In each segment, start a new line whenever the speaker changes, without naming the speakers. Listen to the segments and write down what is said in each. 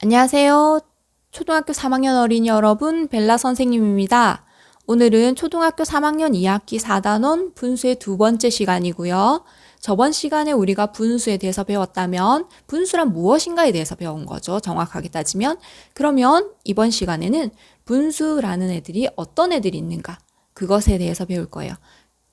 안녕하세요. 초등학교 3학년 어린이 여러분, 벨라 선생님입니다. 오늘은 초등학교 3학년 2학기 4단원 분수의 두 번째 시간이고요. 저번 시간에 우리가 분수에 대해서 배웠다면 분수란 무엇인가에 대해서 배운 거죠. 정확하게 따지면. 그러면 이번 시간에는 분수라는 애들이 어떤 애들이 있는가? 그것에 대해서 배울 거예요.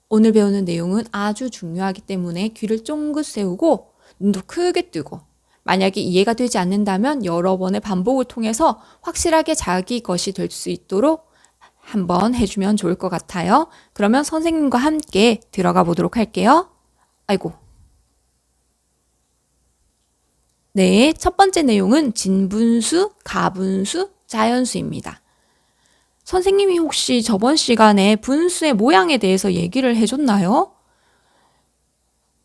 오늘 배우는 내용은 아주 중요하기 때문에 귀를 쫑긋 세우고 눈도 크게 뜨고 만약에 이해가 되지 않는다면 여러 번의 반복을 통해서 확실하게 자기 것이 될 수 있도록 한번 해주면 좋을 것 같아요. 그러면 선생님과 함께 들어가 보도록 할게요. 아이고. 네, 첫 번째 내용은 진분수, 가분수, 자연수입니다. 선생님이 혹시 저번 시간에 분수의 모양에 대해서 얘기를 해줬나요?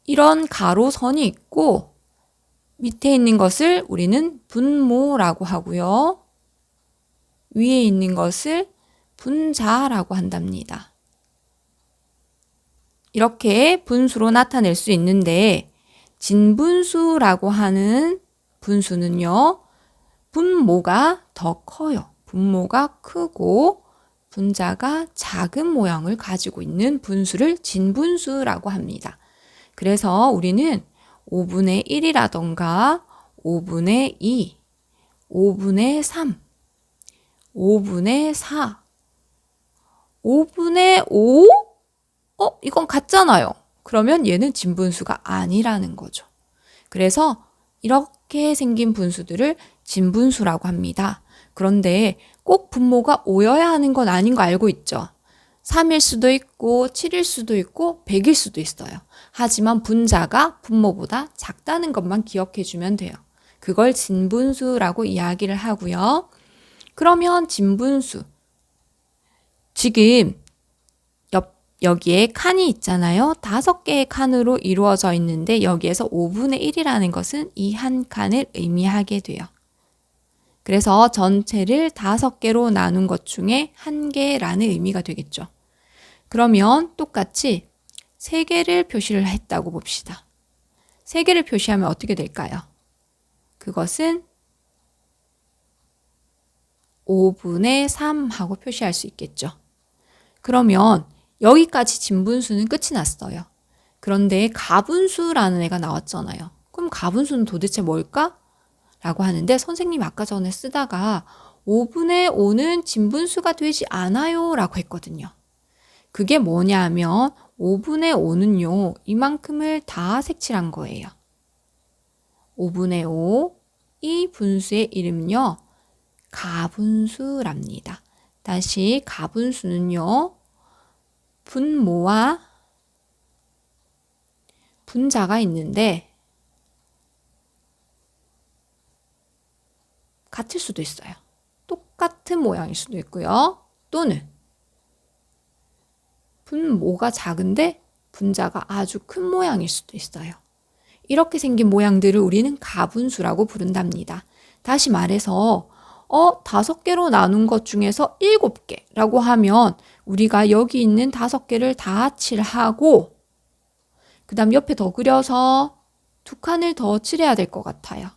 이런 가로선이 있고 밑에 있는 것을 우리는 분모라고 하고요. 위에 있는 것을 분자라고 한답니다. 이렇게 분수로 나타낼 수 있는데 진분수라고 하는 분수는요. 분모가 더 커요. 분모가 크고 분자가 작은 모양을 가지고 있는 분수를 진분수라고 합니다. 그래서 우리는 5분의 1이라던가 5분의 2, 5분의 3, 5분의 4, 5분의 5? 이건 같잖아요. 그러면 얘는 진분수가 아니라는 거죠. 그래서 이렇게 생긴 분수들을 진분수라고 합니다. 그런데 꼭 분모가 5여야 하는 건 아닌 거 알고 있죠? 3일 수도 있고 7일 수도 있고 100일 수도 있어요. 하지만 분자가 분모보다 작다는 것만 기억해 주면 돼요. 그걸 진분수라고 이야기를 하고요. 그러면 진분수. 지금 여기에 칸이 있잖아요. 5개의 칸으로 이루어져 있는데 여기에서 5분의 1이라는 것은 이 한 칸을 의미하게 돼요. 그래서 전체를 5개로 나눈 것 중에 1개라는 의미가 되겠죠. 그러면 똑같이 3개를 표시를 했다고 봅시다. 3개를 표시하면 어떻게 될까요? 그것은 5분의 3 하고 표시할 수 있겠죠. 그러면 여기까지 진분수는 끝이 났어요. 그런데 가분수라는 애가 나왔잖아요. 그럼 가분수는 도대체 뭘까? 라고 하는데 선생님이 아까 전에 쓰다가 5분의 5는 진분수가 되지 않아요 라고 했거든요. 그게 뭐냐 하면 5분의 5는요. 이만큼을 다 색칠한 거예요. 5분의 5, 이 분수의 이름은요. 가분수랍니다. 다시 가분수는요. 분모와 분자가 있는데 같을 수도 있어요. 똑같은 모양일 수도 있고요. 또는 분모가 작은데 분자가 아주 큰 모양일 수도 있어요. 이렇게 생긴 모양들을 우리는 가분수라고 부른답니다. 다시 말해서 5개로 나눈 것 중에서 7개라고 하면 우리가 여기 있는 5개를 다 칠하고 그 다음 옆에 더 그려서 2칸을 더 칠해야 될 것 같아요.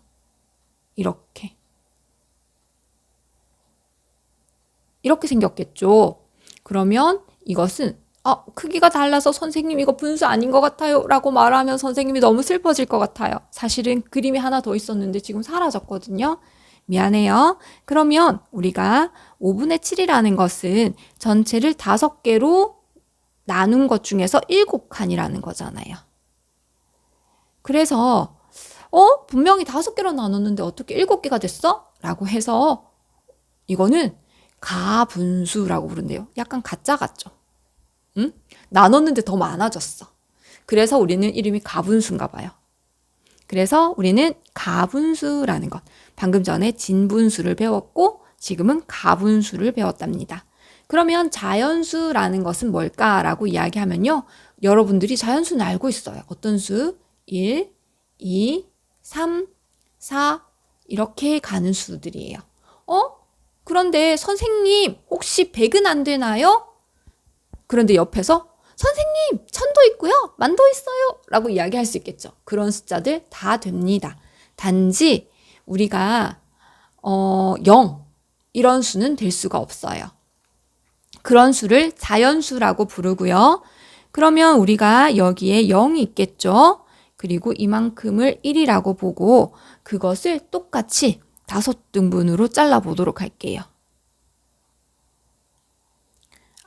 이렇게 생겼겠죠. 그러면 이것은 크기가 달라서 선생님 이거 분수 아닌 것 같아요 라고 말하면 선생님이 너무 슬퍼질 것 같아요. 사실은 그림이 하나 더 있었는데 지금 사라졌거든요. 미안해요. 그러면 우리가 5분의 7이라는 것은 전체를 5개로 나눈 것 중에서 7칸이라는 거잖아요. 그래서 분명히 5개로 나눴는데 어떻게 7개가 됐어? 라고 해서 이거는 가분수라고 부른대요. 약간 가짜 같죠? 응? 나눴는데 더 많아졌어. 그래서 우리는 이름이 가분수인가 봐요. 그래서 우리는 가분수라는 것. 방금 전에 진분수를 배웠고 지금은 가분수를 배웠답니다. 그러면 자연수라는 것은 뭘까라고 이야기하면요. 여러분들이 자연수는 알고 있어요. 어떤 수? 1, 2, 3, 4 이렇게 가는 수들이에요. 그런데 선생님 혹시 100은 안 되나요? 그런데 옆에서 선생님 천도 있고요. 만도 있어요. 라고 이야기할 수 있겠죠. 그런 숫자들 다 됩니다. 단지 우리가 0 이런 수는 될 수가 없어요. 그런 수를 자연수라고 부르고요. 그러면 우리가 여기에 0이 있겠죠. 그리고 이만큼을 1이라고 보고 그것을 똑같이 5등분으로 잘라보도록 할게요.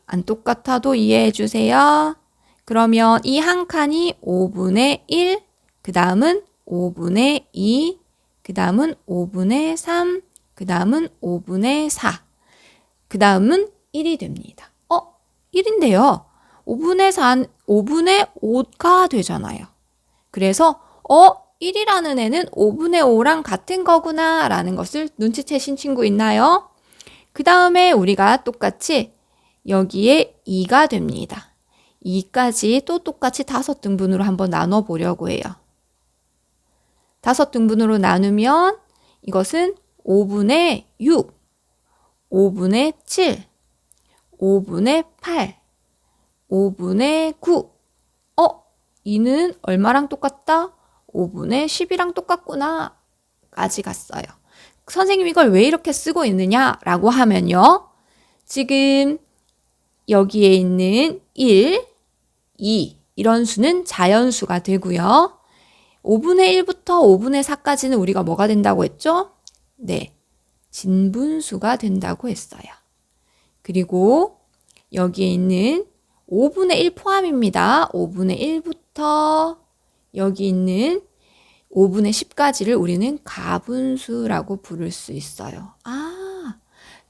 안 똑같아도 이해해 주세요. 그러면 이 한 칸이 5분의 1, 그 다음은 5분의 2, 그 다음은 5분의 3, 그 다음은 5분의 4, 그 다음은 1이 됩니다. 1인데요. 5분의 4, 5분의 5가 되잖아요. 그래서 1이라는 애는 5분의 5랑 같은 거구나 라는 것을 눈치채신 친구 있나요? 그 다음에 우리가 똑같이 여기에 2가 됩니다. 2까지 또 똑같이 5등분으로 한번 나눠보려고 해요. 5등분으로 나누면 이것은 5분의 6, 5분의 7, 5분의 8, 5분의 9. 이는 얼마랑 똑같다? 5분의 10이랑 똑같구나. 까지 갔어요. 선생님 이걸 왜 이렇게 쓰고 있느냐라고 하면요. 지금 여기에 있는 1, 2 이런 수는 자연수가 되고요. 5분의 1부터 5분의 4까지는 우리가 뭐가 된다고 했죠? 네, 진분수가 된다고 했어요. 그리고 여기에 있는 5분의 1 포함입니다. 5분의 1부터 여기 있는 5분의 10까지를 우리는 가분수라고 부를 수 있어요.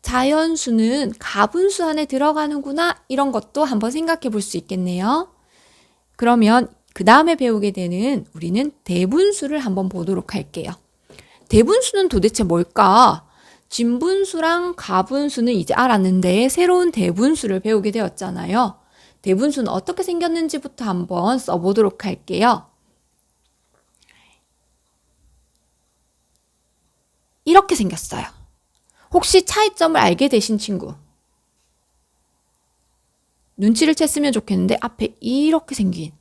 자연수는 가분수 안에 들어가는구나. 이런 것도 한번 생각해 볼 수 있겠네요. 그러면 그 다음에 배우게 되는 우리는 대분수를 한번 보도록 할게요. 대분수는 도대체 뭘까? 진분수랑 가분수는 이제 알았는데 새로운 대분수를 배우게 되었잖아요. 대분수는 어떻게 생겼는지부터 한번 써보도록 할게요. 이렇게 생겼어요. 혹시 차이점을 알게 되신 친구? 눈치를 챘으면 좋겠는데 앞에 이렇게 생긴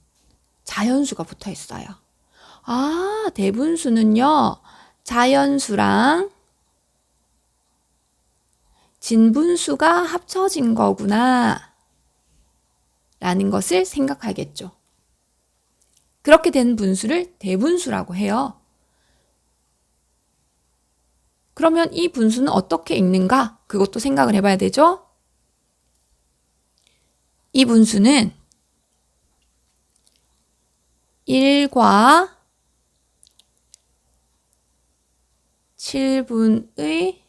자연수가 붙어 있어요. 대분수는요. 자연수랑 진분수가 합쳐진 거구나 라는 것을 생각하겠죠. 그렇게 된 분수를 대분수라고 해요. 그러면 이 분수는 어떻게 읽는가? 그것도 생각을 해봐야 되죠. 이 분수는 1과 7분의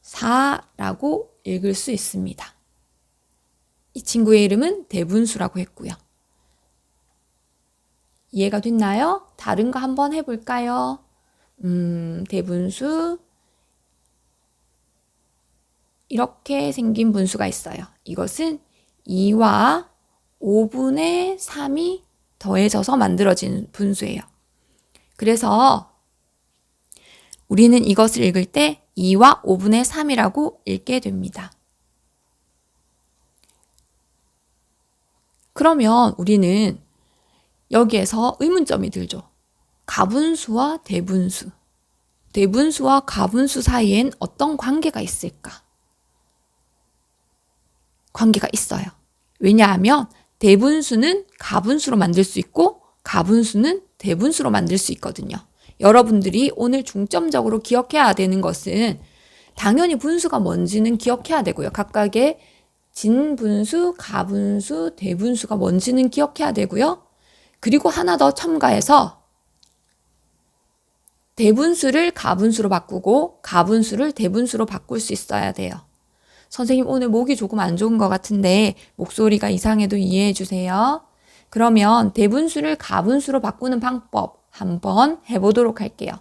4라고 읽을 수 있습니다. 이 친구의 이름은 대분수라고 했고요. 이해가 됐나요? 다른 거 한번 해볼까요? 대분수 이렇게 생긴 분수가 있어요. 이것은 2와 5분의 3이 더해져서 만들어진 분수예요. 그래서 우리는 이것을 읽을 때 2와 5분의 3이라고 읽게 됩니다. 그러면 우리는 여기에서 의문점이 들죠. 가분수와 대분수. 대분수와 가분수 사이엔 어떤 관계가 있을까? 관계가 있어요. 왜냐하면 대분수는 가분수로 만들 수 있고 가분수는 대분수로 만들 수 있거든요. 여러분들이 오늘 중점적으로 기억해야 되는 것은 당연히 분수가 뭔지는 기억해야 되고요. 각각의 진분수, 가분수, 대분수가 뭔지는 기억해야 되고요. 그리고 하나 더 첨가해서 대분수를 가분수로 바꾸고 가분수를 대분수로 바꿀 수 있어야 돼요. 선생님 오늘 목이 조금 안 좋은 것 같은데 목소리가 이상해도 이해해 주세요. 그러면 대분수를 가분수로 바꾸는 방법 한번 해보도록 할게요.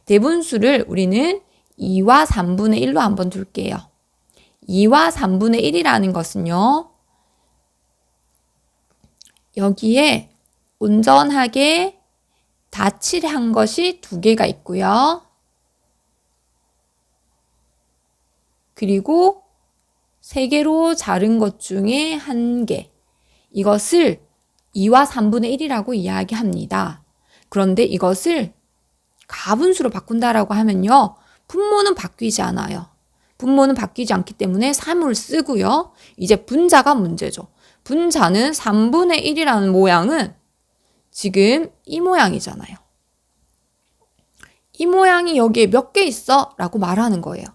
대분수를 우리는 2와 3분의 1로 한번 둘게요. 2와 3분의 1이라는 것은요. 여기에 온전하게 다 칠한 것이 2개가 있고요. 그리고 3개로 자른 것 중에 1개. 이것을 2와 3분의 1이라고 이야기합니다. 그런데 이것을 가분수로 바꾼다라고 하면요. 분모는 바뀌지 않아요. 분모는 바뀌지 않기 때문에 3을 쓰고요. 이제 분자가 문제죠. 분자는 3분의 1이라는 모양은 지금 이 모양이잖아요. 이 모양이 여기에 몇 개 있어? 라고 말하는 거예요.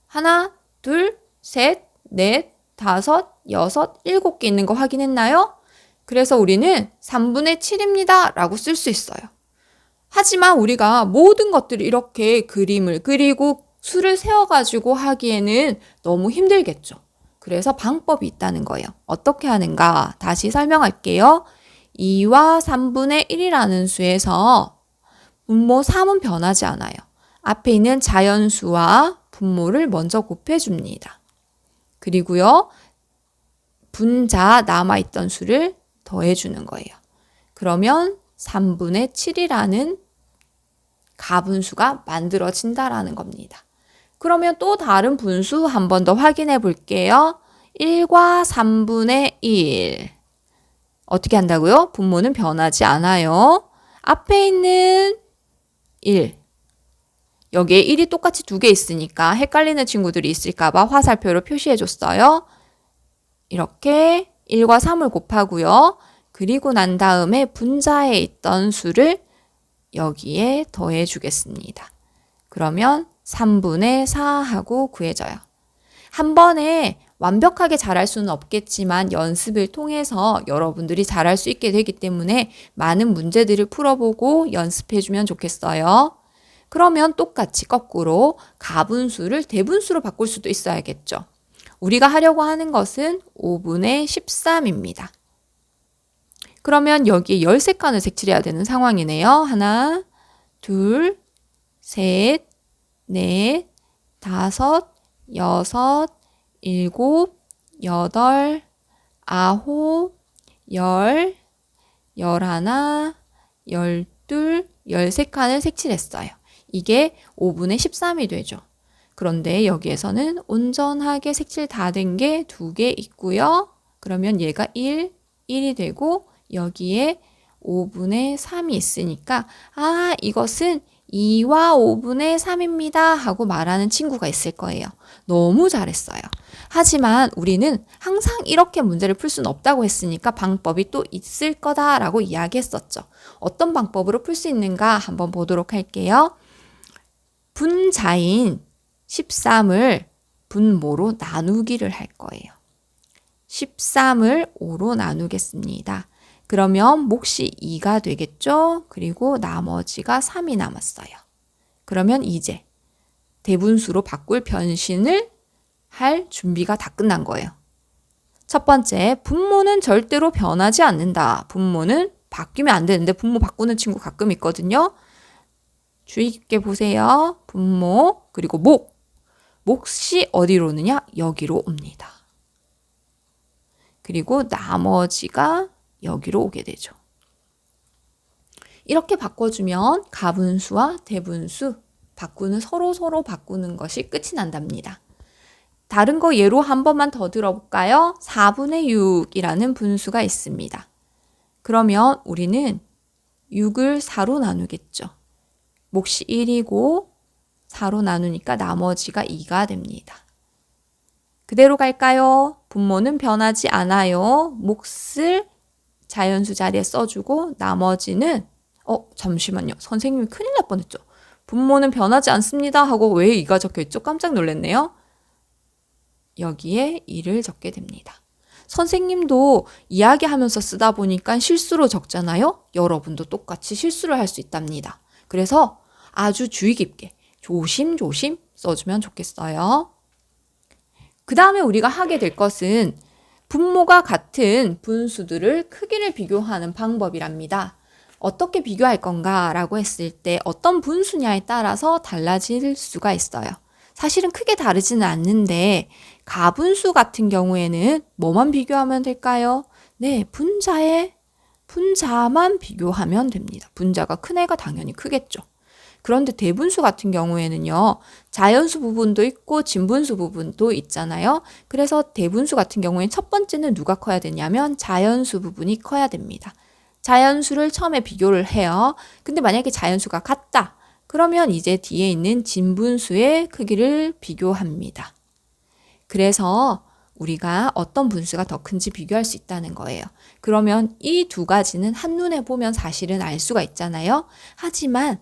하나, 둘, 셋, 넷, 다섯, 여섯, 일곱 개 있는 거 확인했나요? 그래서 우리는 3분의 7입니다. 라고 쓸 수 있어요. 하지만 우리가 모든 것들을 이렇게 그림을 그리고 수를 세워가지고 하기에는 너무 힘들겠죠. 그래서 방법이 있다는 거예요. 어떻게 하는가? 다시 설명할게요. 2와 3분의 1이라는 수에서 분모 3은 변하지 않아요. 앞에 있는 자연수와 분모를 먼저 곱해줍니다. 그리고요, 분자 남아있던 수를 더해주는 거예요. 그러면 3분의 7이라는 가분수가 만들어진다라는 겁니다. 그러면 또 다른 분수 한 번 더 확인해 볼게요. 1과 3분의 1. 어떻게 한다고요? 분모는 변하지 않아요. 앞에 있는 1. 여기에 1이 똑같이 두 개 있으니까 헷갈리는 친구들이 있을까봐 화살표로 표시해 줬어요. 이렇게 1과 3을 곱하고요. 그리고 난 다음에 분자에 있던 수를 여기에 더해 주겠습니다. 그러면 3분의 4하고 구해져요. 한 번에 완벽하게 잘할 수는 없겠지만 연습을 통해서 여러분들이 잘할 수 있게 되기 때문에 많은 문제들을 풀어보고 연습해주면 좋겠어요. 그러면 똑같이 거꾸로 가분수를 대분수로 바꿀 수도 있어야겠죠. 우리가 하려고 하는 것은 5분의 13입니다. 그러면 여기에 13칸을 색칠해야 되는 상황이네요. 하나, 둘, 셋, 넷, 다섯, 여섯, 일곱, 여덟, 아홉, 열, 열하나, 열둘, 13칸을 색칠했어요. 이게 5분의 13이 되죠. 그런데 여기에서는 온전하게 색칠 다 된 게 2개 있고요. 그러면 얘가 1이 되고 여기에 5분의 3이 있으니까 이것은 2와 5분의 3입니다 하고 말하는 친구가 있을 거예요. 너무 잘했어요. 하지만 우리는 항상 이렇게 문제를 풀 수는 없다고 했으니까 방법이 또 있을 거다라고 이야기했었죠. 어떤 방법으로 풀 수 있는가 한번 보도록 할게요. 분자인 13을 분모로 나누기를 할 거예요. 13을 5로 나누겠습니다. 그러면 몫이 2가 되겠죠? 그리고 나머지가 3이 남았어요. 그러면 이제 대분수로 바꿀 변신을 할 준비가 다 끝난 거예요. 첫 번째, 분모는 절대로 변하지 않는다. 분모는 바뀌면 안 되는데 분모 바꾸는 친구 가끔 있거든요. 주의 깊게 보세요. 분모, 그리고 몫이 어디로 오느냐? 여기로 옵니다. 그리고 나머지가 여기로 오게 되죠. 이렇게 바꿔주면 가분수와 대분수 서로 바꾸는 것이 끝이 난답니다. 다른 거 예로 한 번만 더 들어볼까요? 4분의 6이라는 분수가 있습니다. 그러면 우리는 6을 4로 나누겠죠. 몫이 1이고 4로 나누니까 나머지가 2가 됩니다. 그대로 갈까요? 분모는 변하지 않아요. 몫을 자연수 자리에 써주고 나머지는 잠시만요. 선생님이 큰일 날 뻔했죠. 분모는 변하지 않습니다 하고 왜 2가 적혀있죠? 깜짝 놀랐네요. 여기에 2를 적게 됩니다. 선생님도 이야기하면서 쓰다 보니까 실수로 적잖아요. 여러분도 똑같이 실수를 할 수 있답니다. 그래서 아주 주의 깊게 조심조심 써주면 좋겠어요. 그 다음에 우리가 하게 될 것은 분모가 같은 분수들을 크기를 비교하는 방법이랍니다. 어떻게 비교할 건가 라고 했을 때 어떤 분수냐에 따라서 달라질 수가 있어요. 사실은 크게 다르지는 않는데 가분수 같은 경우에는 뭐만 비교하면 될까요? 네, 분자만 비교하면 됩니다. 분자가 큰 애가 당연히 크겠죠. 그런데 대분수 같은 경우에는요, 자연수 부분도 있고 진분수 부분도 있잖아요. 그래서 대분수 같은 경우에는 첫 번째는 누가 커야 되냐면 자연수 부분이 커야 됩니다. 자연수를 처음에 비교를 해요. 근데 만약에 자연수가 같다. 그러면 이제 뒤에 있는 진분수의 크기를 비교합니다. 그래서 우리가 어떤 분수가 더 큰지 비교할 수 있다는 거예요. 그러면 이 두 가지는 한눈에 보면 사실은 알 수가 있잖아요. 하지만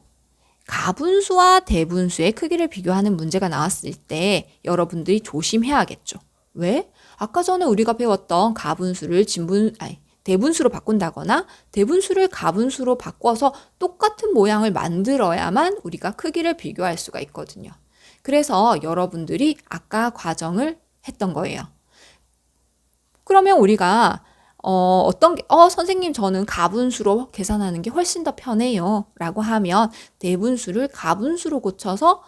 가분수와 대분수의 크기를 비교하는 문제가 나왔을 때 여러분들이 조심해야겠죠. 왜? 아까 전에 우리가 배웠던 가분수를 대분수로 바꾼다거나 대분수를 가분수로 바꿔서 똑같은 모양을 만들어야만 우리가 크기를 비교할 수가 있거든요. 그래서 여러분들이 아까 과정을 했던 거예요. 그러면 우리가 선생님 저는 가분수로 계산하는 게 훨씬 더 편해요 라고 하면 대분수를 가분수로 고쳐서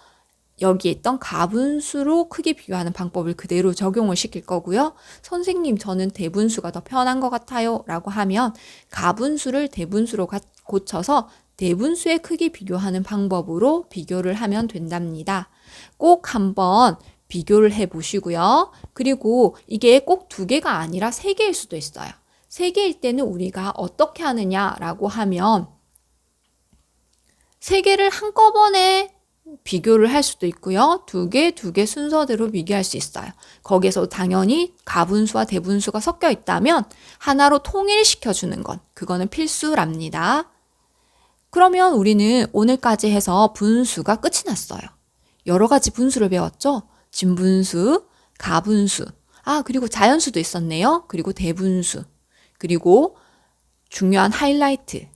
여기에 있던 가분수로 크기 비교하는 방법을 그대로 적용을 시킬 거고요. 선생님 저는 대분수가 더 편한 것 같아요 라고 하면 가분수를 대분수로 고쳐서 대분수의 크기 비교하는 방법으로 비교를 하면 된답니다. 꼭 한번 비교를 해 보시고요. 그리고 이게 꼭 2개가 아니라 3개일 수도 있어요. 3개일 때는 우리가 어떻게 하느냐라고 하면 3개를 한꺼번에 비교를 할 수도 있고요. 2개 순서대로 비교할 수 있어요. 거기에서 당연히 가분수와 대분수가 섞여 있다면 하나로 통일시켜 주는 건 그거는 필수랍니다. 그러면 우리는 오늘까지 해서 분수가 끝이 났어요. 여러 가지 분수를 배웠죠? 진분수, 가분수, 그리고 자연수도 있었네요. 그리고 대분수, 그리고 중요한 하이라이트,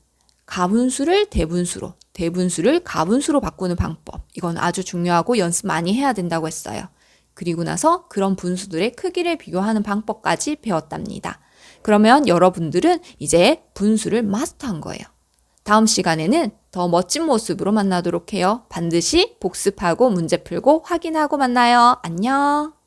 가분수를 대분수로, 대분수를 가분수로 바꾸는 방법. 이건 아주 중요하고 연습 많이 해야 된다고 했어요. 그리고 나서 그런 분수들의 크기를 비교하는 방법까지 배웠답니다. 그러면 여러분들은 이제 분수를 마스터한 거예요. 다음 시간에는 더 멋진 모습으로 만나도록 해요. 반드시 복습하고 문제 풀고 확인하고 만나요. 안녕.